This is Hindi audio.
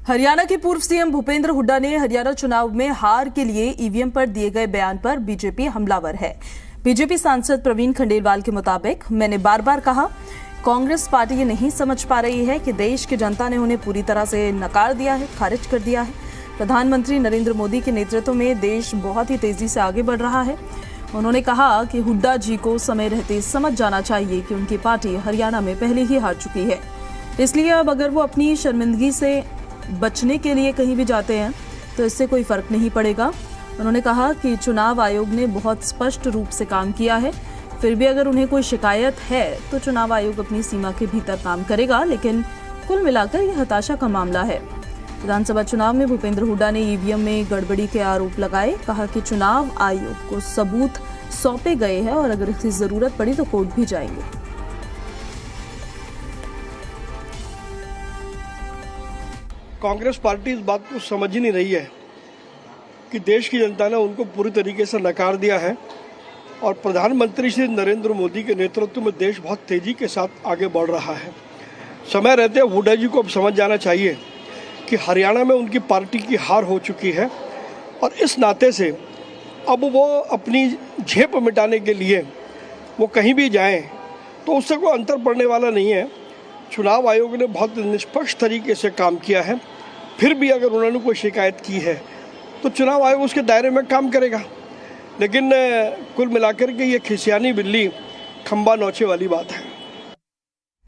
हरियाणा के पूर्व सीएम भूपेंद्र हुड्डा ने हरियाणा चुनाव में हार के लिए ईवीएम पर दिए गए बयान पर बीजेपी हमलावर है। बीजेपी सांसद प्रवीण खंडेलवाल के मुताबिक, मैंने बार बार कहा, कांग्रेस पार्टी ये नहीं समझ पा रही है कि देश की जनता ने उन्हें पूरी तरह से नकार दिया है, खारिज कर दिया है। प्रधानमंत्री नरेंद्र मोदी के नेतृत्व में देश बहुत ही तेजी से आगे बढ़ रहा है। उन्होंने कहा कि हुड्डा जी को समय रहते समझ जाना चाहिए कि उनकी पार्टी हरियाणा में पहले ही हार चुकी है, इसलिए अब अगर वो अपनी शर्मिंदगी से बचने के लिए कहीं भी जाते हैं तो इससे कोई फर्क नहीं पड़ेगा। उन्होंने कहा कि चुनाव आयोग ने बहुत स्पष्ट रूप से काम किया है, फिर भी अगर उन्हें कोई शिकायत है तो चुनाव आयोग अपनी सीमा के भीतर काम करेगा, लेकिन कुल मिलाकर यह हताशा का मामला है। विधानसभा चुनाव में भूपेंद्र हुड्डा ने ईवीएम में गड़बड़ी के आरोप लगाए। कहा कि चुनाव आयोग को सबूत सौंपे गए हैं और अगर इसकी जरूरत पड़ी तो कोर्ट भी जाएंगे। कांग्रेस पार्टी इस बात को समझ ही नहीं रही है कि देश की जनता ने उनको पूरी तरीके से नकार दिया है और प्रधानमंत्री श्री नरेंद्र मोदी के नेतृत्व में देश बहुत तेजी के साथ आगे बढ़ रहा है। समय रहते हुड्डा जी को अब समझ जाना चाहिए कि हरियाणा में उनकी पार्टी की हार हो चुकी है और इस नाते से अब वो अपनी झेप मिटाने के लिए वो कहीं भी जाएं तो उससे कोई अंतर पड़ने वाला नहीं है। चुनाव आयोग ने बहुत निष्पक्ष तरीके से काम किया है, फिर भी अगर उन्होंने कोई शिकायत की है तो चुनाव आयोग उसके दायरे में काम करेगा। लेकिन कुल मिलाकर के ये खिसियानी बिल्ली खंबा नोचे वाली बात है।